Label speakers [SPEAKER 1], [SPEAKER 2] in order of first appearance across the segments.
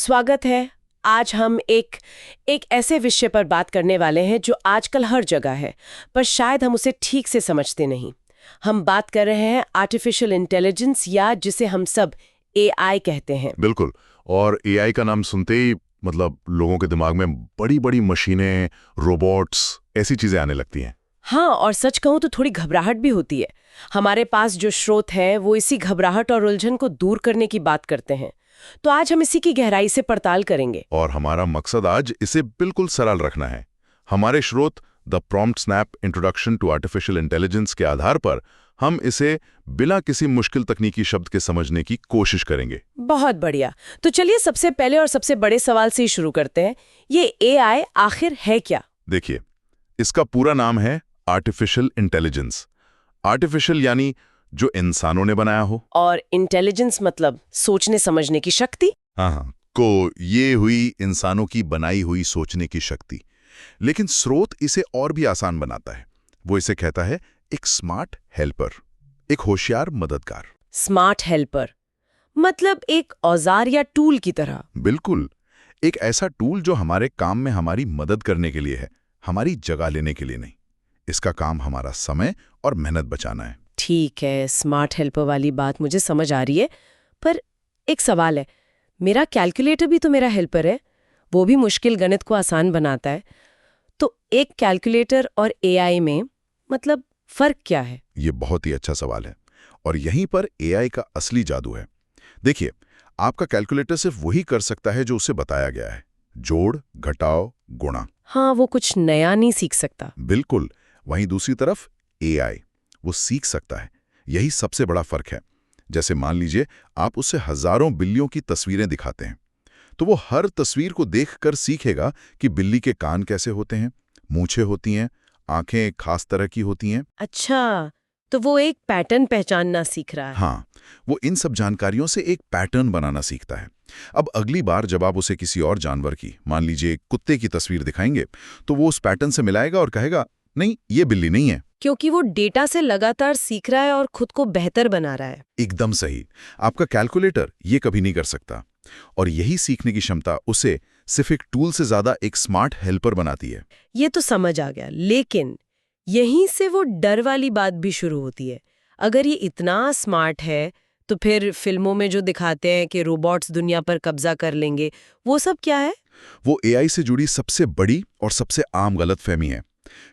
[SPEAKER 1] स्वागत है। आज हम एक ऐसे विषय पर बात करने वाले हैं जो आजकल हर जगह है, पर शायद हम उसे ठीक से समझते नहीं। हम बात कर रहे हैं आर्टिफिशियल इंटेलिजेंस, या जिसे हम सब एआई कहते हैं।
[SPEAKER 2] बिल्कुल। और एआई का नाम सुनते ही मतलब लोगों के दिमाग में बड़ी बड़ी मशीनें, रोबोट्स, ऐसी चीजें आने लगती हैं।
[SPEAKER 1] हाँ, और सच कहूँ तो थोड़ी घबराहट भी होती है। हमारे पास जो स्रोत है वो इसी घबराहट और उलझन को दूर करने की बात करते हैं। तो आज हम इसी की गहराई से पड़ताल करेंगे।
[SPEAKER 2] और हमारा मकसद आज इसे बिल्कुल सरल रखना है। हमारे स्रोत the prompt snap introduction to artificial intelligence के आधार पर हम इसे बिना किसी मुश्किल तकनीकी शब्द के समझने की कोशिश करेंगे।
[SPEAKER 1] बहुत बढ़िया। तो चलिए सबसे पहले और सबसे बड़े सवाल से ही शुरू करते हैं। ये एआई आखिर है क्या?
[SPEAKER 2] देखिए, इसका पूरा नाम है आर्टिफिशियल इंटेलिजेंस। आर्टिफिशियल यानी जो इंसानों ने बनाया हो,
[SPEAKER 1] और इंटेलिजेंस मतलब सोचने समझने की शक्ति।
[SPEAKER 2] हाँ, को ये हुई इंसानों की बनाई हुई सोचने की शक्ति। लेकिन स्रोत इसे और भी आसान बनाता है। वो इसे कहता है एक स्मार्ट हेल्पर, एक होशियार मददगार।
[SPEAKER 1] स्मार्ट हेल्पर मतलब एक औजार या टूल की तरह।
[SPEAKER 2] बिल्कुल, एक ऐसा टूल जो हमारे काम में हमारी मदद करने के लिए है, हमारी जगह लेने के लिए नहीं। इसका काम हमारा समय और मेहनत बचाना है।
[SPEAKER 1] ठीक है, स्मार्ट हेल्पर वाली बात मुझे समझ आ रही है, पर एक सवाल है। मेरा कैलकुलेटर भी तो मेरा हेल्पर है, वो भी मुश्किल गणित को आसान बनाता है। तो एक कैलकुलेटर और एआई में मतलब फर्क क्या है?
[SPEAKER 2] ये बहुत ही अच्छा सवाल है, और यहीं पर एआई का असली जादू है। देखिए, आपका कैलकुलेटर सिर्फ वही कर सकता है जो उसे बताया गया है, जोड़, घटाव, गुणा।
[SPEAKER 1] हाँ, वो कुछ नया नहीं सीख सकता।
[SPEAKER 2] बिल्कुल। वहीं दूसरी तरफ एआई, वो सीख सकता है। यही सबसे बड़ा फर्क है। जैसे मान लीजिए आप उसे हजारों बिल्लियों की तस्वीरें दिखाते हैं, तो वो हर तस्वीर को देखकर सीखेगा कि बिल्ली के कान कैसे होते हैं, मूंछें होती हैं, आंखें खास तरह की होती हैं।
[SPEAKER 1] अच्छा, तो वो एक पैटर्न पहचानना सीख रहा है।
[SPEAKER 2] हाँ, वो इन सब जानकारियों से एक पैटर्न बनाना सीखता है। अब अगली बार जब आप उसे किसी और जानवर की, मान लीजिए कुत्ते की तस्वीर दिखाएंगे, तो वो उस पैटर्न से मिलाएगा और कहेगा, नहीं, ये बिल्ली नहीं है।
[SPEAKER 1] क्योंकि वो डेटा से लगातार सीख रहा है और खुद को बेहतर बना रहा है।
[SPEAKER 2] एकदम सही। आपका कैलकुलेटर ये कभी नहीं कर सकता। और यही सीखने की क्षमता उसे सिर्फ एक टूल से ज्यादा एक स्मार्ट हेल्पर बनाती है।
[SPEAKER 1] ये तो समझ आ गया, लेकिन यहीं से वो डर वाली बात भी शुरू होती है। अगर ये इतना स्मार्ट है, तो फिर फिल्मों में जो दिखाते हैं कि रोबोट्स दुनिया पर कब्जा कर लेंगे, वो सब क्या है?
[SPEAKER 2] वो एआई से जुड़ी सबसे बड़ी और सबसे आम गलतफहमी है।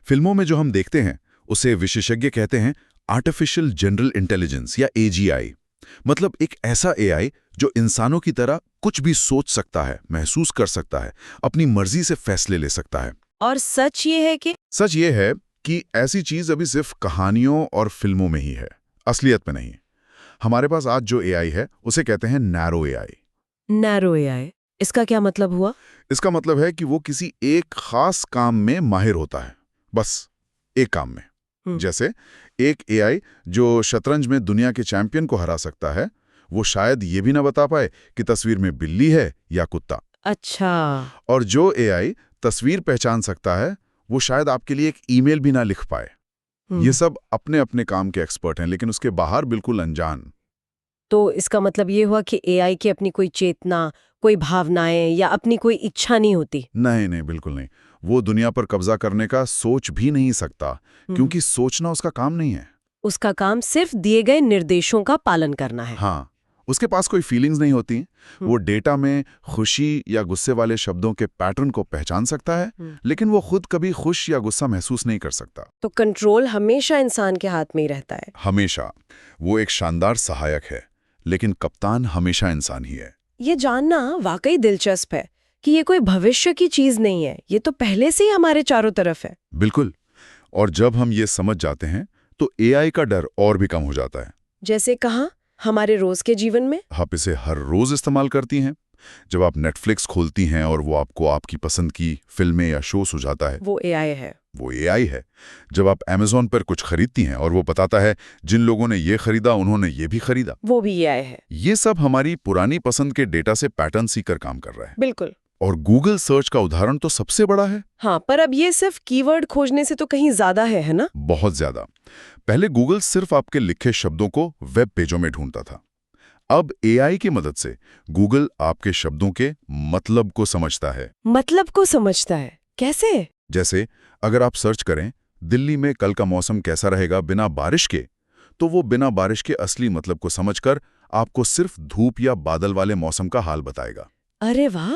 [SPEAKER 2] फिल्मों में जो हम देखते हैं उसे विशेषज्ञ कहते हैं आर्टिफिशियल जनरल इंटेलिजेंस या एजीआई। मतलब एक ऐसा एआई जो इंसानों की तरह कुछ भी सोच सकता है, महसूस कर सकता है, अपनी मर्जी से फैसले ले सकता है।
[SPEAKER 1] और सच ये है कि
[SPEAKER 2] सच ये है कि ऐसी चीज अभी सिर्फ कहानियों और फिल्मों में ही है, असलियत में नहीं। हमारे पास आज जो एआई है उसे कहते हैं नैरो एआई।
[SPEAKER 1] नैरो एआई, इसका क्या मतलब हुआ?
[SPEAKER 2] इसका मतलब है कि वो किसी एक खास काम में माहिर होता है, बस एक काम में। जैसे एक एआई जो शतरंज में दुनिया के चैंपियन को हरा सकता है, वो शायद ये भी ना बता पाए कि तस्वीर में बिल्ली है या कुत्ता।
[SPEAKER 1] अच्छा।
[SPEAKER 2] और जो एआई तस्वीर पहचान सकता है, वो शायद आपके लिए एक ईमेल भी ना लिख पाए। ये सब अपने अपने काम के एक्सपर्ट हैं, लेकिन उसके बाहर बिल्कुल अनजान।
[SPEAKER 1] तो इसका मतलब ये हुआ कि एआई की अपनी कोई चेतना, कोई भावनाएं या अपनी कोई इच्छा नहीं होती?
[SPEAKER 2] नहीं नहीं, बिल्कुल नहीं। वो दुनिया पर कब्जा करने का सोच भी नहीं सकता, क्योंकि सोचना उसका काम नहीं है।
[SPEAKER 1] उसका काम सिर्फ दिए गए निर्देशों का पालन करना है।
[SPEAKER 2] हाँ, उसके पास कोई फीलिंग्स नहीं होती। वो डेटा में खुशी या गुस्से वाले शब्दों के पैटर्न को पहचान सकता है, लेकिन वो खुद कभी खुश या गुस्सा महसूस नहीं कर सकता।
[SPEAKER 1] तो कंट्रोल हमेशा इंसान के हाथ में ही रहता है।
[SPEAKER 2] हमेशा। वो एक शानदार सहायक है, लेकिन कप्तान हमेशा इंसान ही है।
[SPEAKER 1] ये जानना वाकई दिलचस्प है कि ये कोई भविष्य की चीज नहीं है, ये तो पहले से ही हमारे चारों तरफ है।
[SPEAKER 2] बिल्कुल। और जब हम ये समझ जाते हैं तो एआई का डर और भी कम हो जाता है।
[SPEAKER 1] जैसे कहाँ? हमारे रोज के जीवन में?
[SPEAKER 2] आप इसे हर रोज इस्तेमाल करती हैं। जब आप नेटफ्लिक्स खोलती हैं और वो आपको आपकी पसंद की फिल्में या शो सुझाता है,
[SPEAKER 1] वो एआई है।
[SPEAKER 2] वो एआई है। जब आप Amazon पर कुछ खरीदती हैं और वो बताता है जिन लोगों ने ये खरीदा उन्होंने ये भी खरीदा,
[SPEAKER 1] वो भी एआई है।
[SPEAKER 2] ये सब हमारी पुरानी पसंद के डेटा से पैटर्न सीखकर काम कर रहा है।
[SPEAKER 1] बिल्कुल।
[SPEAKER 2] और गूगल सर्च का उदाहरण तो सबसे बड़ा है।
[SPEAKER 1] हाँ, पर अब ये सिर्फ कीवर्ड खोजने से तो कहीं ज्यादा है ना?
[SPEAKER 2] बहुत ज्यादा। पहले गूगल सिर्फ आपके लिखे शब्दों को वेब पेजों में ढूंढता था। अब एआई की मदद से गूगल आपके शब्दों के मतलब को समझता है।
[SPEAKER 1] मतलब को समझता है? कैसे?
[SPEAKER 2] जैसे अगर आप सर्च करें दिल्ली में कल का मौसम कैसा रहेगा बिना बारिश के, तो वो बिना बारिश के असली मतलब को समझकर आपको सिर्फ धूप या बादल वाले मौसम का हाल बताएगा।
[SPEAKER 1] अरे वाह!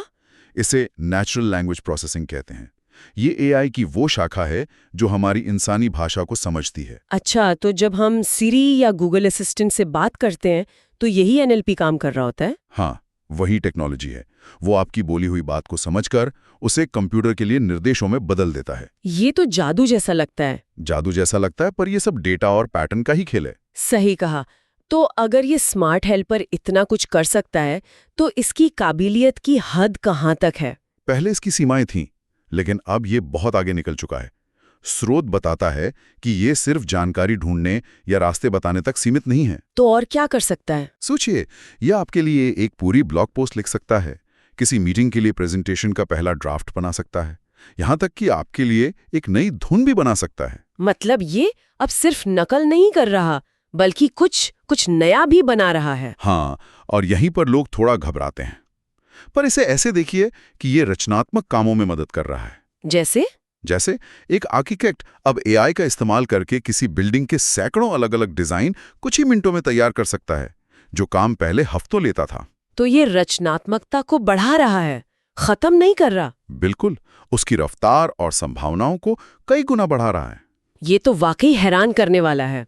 [SPEAKER 2] इसे नेचुरल लैंग्वेज प्रोसेसिंग कहते हैं। ये एआई की वो शाखा है जो हमारी इंसानी भाषा को समझती है।
[SPEAKER 1] अच्छा, तो जब हम सिरी या गूगल असिस्टेंट से बात करते हैं तो यही एनएलपी काम कर रहा होता है?
[SPEAKER 2] हाँ, वही टेक्नोलॉजी है। वो आपकी बोली हुई बात को समझकर उसे कंप्यूटर के लिए निर्देशों में बदल देता है।
[SPEAKER 1] ये तो जादू जैसा लगता है।
[SPEAKER 2] जादू जैसा लगता है, पर ये सब डेटा और पैटर्न का ही खेल है।
[SPEAKER 1] सही कहा। तो अगर ये स्मार्ट हेल्पर इतना कुछ कर सकता है तो इसकी काबिलियत की हद कहाँ तक है?
[SPEAKER 2] पहले इसकी सीमाएं थीं, लेकिन अब ये बहुत आगे निकल चुका है। स्रोत बताता है कि ये सिर्फ जानकारी ढूंढने या रास्ते बताने तक सीमित नहीं है।
[SPEAKER 1] तो और क्या कर सकता है?
[SPEAKER 2] सोचिए, यह आपके लिए एक पूरी ब्लॉग पोस्ट लिख सकता है, किसी मीटिंग के लिए प्रेजेंटेशन का पहला ड्राफ्ट बना सकता है, यहाँ तक कि आपके लिए एक नई धुन भी बना सकता है।
[SPEAKER 1] मतलब ये अब सिर्फ नकल नहीं कर रहा बल्कि कुछ नया भी बना रहा है।
[SPEAKER 2] हाँ, और यहीं पर लोग थोड़ा घबराते हैं। पर इसे ऐसे देखिए कि ये रचनात्मक कामों में मदद कर रहा है। जैसे एक आर्किटेक्ट अब एआई का इस्तेमाल करके किसी बिल्डिंग के सैकड़ों अलग-अलग डिजाइन कुछ ही मिनटों में तैयार कर सकता है, जो काम पहले हफ्तों लेता था।
[SPEAKER 1] तो ये रचनात्मकता को बढ़ा रहा है, खत्म नहीं कर रहा।
[SPEAKER 2] बिल्कुल, उसकी रफ्तार और संभावनाओं को कई गुना बढ़ा रहा है।
[SPEAKER 1] ये तो वाकई हैरान करने वाला है।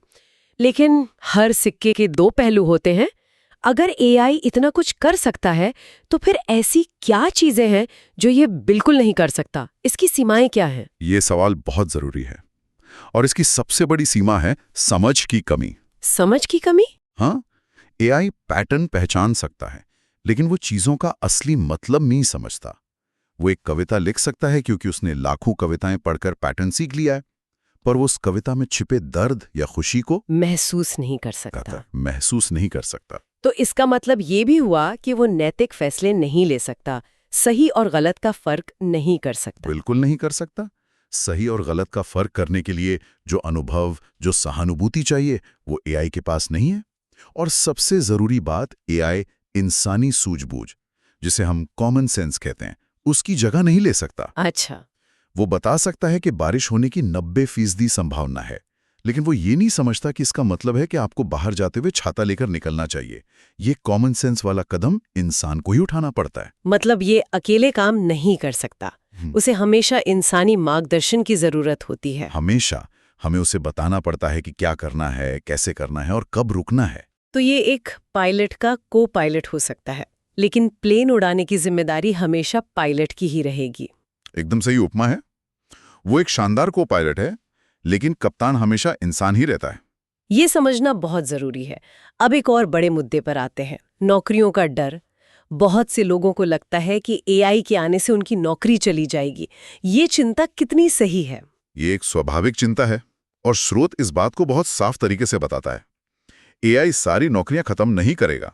[SPEAKER 1] लेकिन हर सिक्के के दो पहलू होते हैं। अगर एआई इतना कुछ कर सकता है तो फिर ऐसी क्या चीजें हैं जो ये बिल्कुल नहीं कर सकता? इसकी सीमाएं क्या हैं?
[SPEAKER 2] ये सवाल बहुत जरूरी है, और इसकी सबसे बड़ी सीमा है समझ की कमी।
[SPEAKER 1] समझ की कमी?
[SPEAKER 2] हाँ, एआई पैटर्न पहचान सकता है, लेकिन वो चीजों का असली मतलब नहीं समझता। वो एक कविता लिख सकता है क्योंकि उसने लाखों कविताएं पढ़कर पैटर्न सीख लिया है, पर वो उस कविता में छिपे दर्द या खुशी को
[SPEAKER 1] महसूस नहीं कर सकता। तो इसका मतलब ये भी हुआ कि वो नैतिक फैसले नहीं ले सकता, सही और गलत का फर्क नहीं कर सकता।
[SPEAKER 2] बिल्कुल नहीं कर सकता। सही और गलत का फर्क करने के लिए जो अनुभव, जो सहानुभूति चाहिए, वो एआई के पास नहीं है। और सबसे जरूरी बात, एआई इंसानी सूझबूझ, जिसे हम कॉमन सेंस कहते हैं, उसकी जगह नहीं ले सकता।
[SPEAKER 1] अच्छा।
[SPEAKER 2] वो बता सकता है कि बारिश होने की 90% संभावना है, लेकिन वो ये नहीं समझता कि इसका मतलब है कि आपको बाहर जाते हुए छाता लेकर निकलना चाहिए। ये कॉमन सेंस वाला कदम इंसान को ही उठाना पड़ता है।
[SPEAKER 1] मतलब ये अकेले काम नहीं कर सकता, उसे हमेशा इंसानी मार्गदर्शन की जरूरत होती है।
[SPEAKER 2] हमेशा हमें उसे बताना पड़ता है कि क्या करना है, कैसे करना है और कब रुकना है।
[SPEAKER 1] तो ये एक पायलट का को पायलट हो सकता है, लेकिन प्लेन उड़ाने की जिम्मेदारी हमेशा पायलट की ही रहेगी।
[SPEAKER 2] एकदम सही उपमा है। वो एक शानदार को पायलट है, लेकिन कप्तान हमेशा इंसान ही रहता है।
[SPEAKER 1] ये समझना बहुत जरूरी है। अब एक और बड़े मुद्दे पर आते हैं, नौकरियों का डर। बहुत से लोगों को लगता है कि एआई के आने से उनकी नौकरी चली जाएगी। ये चिंता कितनी सही है?
[SPEAKER 2] ये एक स्वाभाविक चिंता है, और स्रोत इस बात को बहुत साफ तरीके से बताता है। एआई सारी नौकरियां खत्म नहीं करेगा,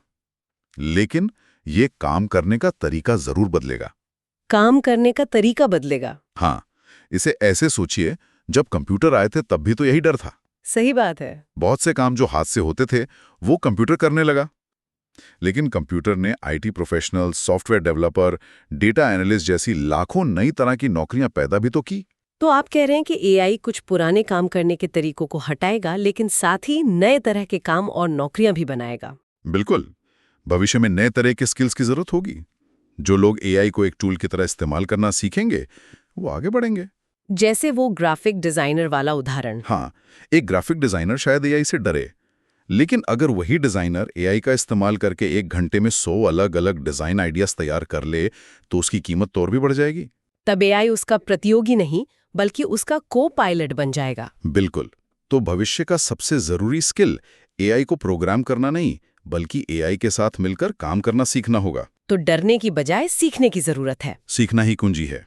[SPEAKER 2] लेकिन ये काम करने का तरीका जरूर बदलेगा।
[SPEAKER 1] काम करने का तरीका बदलेगा?
[SPEAKER 2] हाँ, इसे ऐसे सोचिए, जब कंप्यूटर आए थे तब भी तो यही डर था।
[SPEAKER 1] सही बात है।
[SPEAKER 2] बहुत से काम जो हाथ से होते थे वो कंप्यूटर करने लगा, लेकिन कंप्यूटर ने IT professional, software developer, data analyst जैसी लाखों नई तरह की नौकरियां पैदा भी तो की।
[SPEAKER 1] तो आप कह रहे हैं कि एआई कुछ पुराने काम करने के तरीकों को हटाएगा, लेकिन साथ ही नए तरह के काम और नौकरियां भी बनाएगा।
[SPEAKER 2] बिल्कुल, भविष्य में नए तरह के स्किल्स की जरूरत होगी। जो लोग एआई को एक टूल की तरह इस्तेमाल करना सीखेंगे वो आगे बढ़ेंगे।
[SPEAKER 1] जैसे वो ग्राफिक डिजाइनर वाला उदाहरण।
[SPEAKER 2] हाँ, एक ग्राफिक डिजाइनर शायद एआई से डरे, लेकिन अगर वही डिजाइनर एआई का इस्तेमाल करके 1 घंटे में 100 अलग-अलग डिजाइन आइडियाज तैयार कर ले, तो उसकी कीमत तो और भी बढ़ जाएगी।
[SPEAKER 1] तब एआई उसका प्रतियोगी नहीं बल्कि उसका को पायलट बन जाएगा।
[SPEAKER 2] बिल्कुल। तो भविष्य का सबसे जरूरी स्किल एआई को प्रोग्राम करना नहीं, बल्कि एआई के साथ मिलकर काम करना सीखना होगा।
[SPEAKER 1] तो डरने की बजाय सीखने की जरूरत है।
[SPEAKER 2] सीखना ही कुंजी है।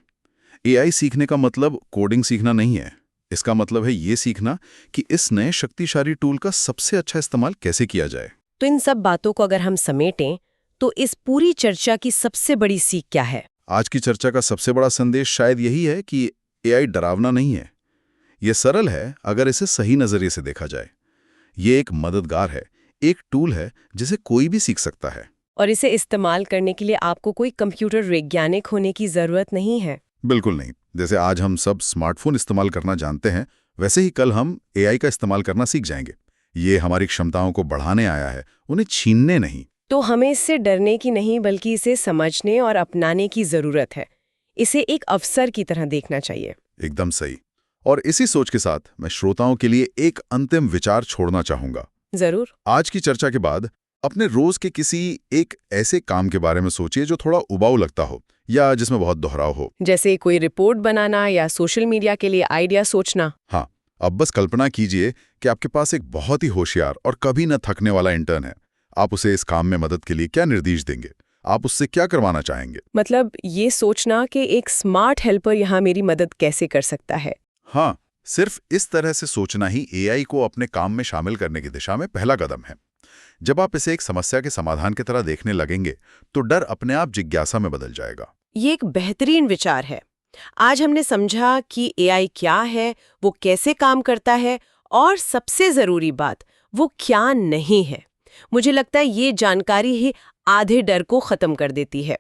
[SPEAKER 2] एआई सीखने का मतलब कोडिंग सीखना नहीं है। इसका मतलब है ये सीखना कि इस नए शक्तिशाली टूल का सबसे अच्छा इस्तेमाल कैसे किया जाए।
[SPEAKER 1] तो इन सब बातों को अगर हम समेटें तो इस पूरी चर्चा की सबसे बड़ी सीख क्या है?
[SPEAKER 2] आज की चर्चा का सबसे बड़ा संदेश शायद यही है कि एआई डरावना नहीं है। ये सरल है अगर इसे सही नजरिए से देखा जाए। ये एक मददगार है, एक टूल है जिसे कोई भी सीख सकता है।
[SPEAKER 1] और इसे इस्तेमाल करने के लिए आपको कोई कंप्यूटर वैज्ञानिक होने की जरूरत नहीं है।
[SPEAKER 2] बिल्कुल नहीं। जैसे आज हम सब स्मार्टफोन इस्तेमाल करना जानते हैं, वैसे ही कल हम एआई का इस्तेमाल करना सीख जाएंगे। ये हमारी क्षमताओं को बढ़ाने आया है, उन्हें छीनने नहीं।
[SPEAKER 1] तो हमें इससे डरने की नहीं बल्कि इसे समझने और अपनाने की जरूरत है। इसे एक अवसर की तरह देखना चाहिए।
[SPEAKER 2] एकदम सही। और इसी सोच के साथ मैं श्रोताओं के लिए एक अंतिम विचार छोड़ना चाहूंगा।
[SPEAKER 1] जरूर।
[SPEAKER 2] आज की चर्चा के बाद अपने रोज के किसी एक ऐसे काम के बारे में सोचिए जो थोड़ा उबाऊ लगता हो या जिसमें बहुत दोहराव हो।
[SPEAKER 1] जैसे कोई रिपोर्ट बनाना या सोशल मीडिया के लिए आइडिया सोचना।
[SPEAKER 2] हाँ, अब बस कल्पना कीजिए कि आपके पास एक बहुत ही होशियार और कभी न थकने वाला इंटर्न है। आप उसे इस काम में मदद के लिए क्या निर्देश देंगे? आप उससे क्या करवाना चाहेंगे?
[SPEAKER 1] मतलब ये सोचना कि एक स्मार्ट हेल्पर यहाँ मेरी मदद कैसे कर सकता है।
[SPEAKER 2] हाँ, सिर्फ इस तरह से सोचना ही एआई को अपने काम में शामिल करने की दिशा में पहला कदम है। जब आप इसे एक समस्या के समाधान की तरह देखने लगेंगे तो डर अपने आप जिज्ञासा में बदल जाएगा।
[SPEAKER 1] ये एक बेहतरीन विचार है। आज हमने समझा कि एआई क्या है, वो कैसे काम करता है और सबसे जरूरी बात वो क्या नहीं है। मुझे लगता है ये जानकारी ही आधे डर को खत्म कर देती है।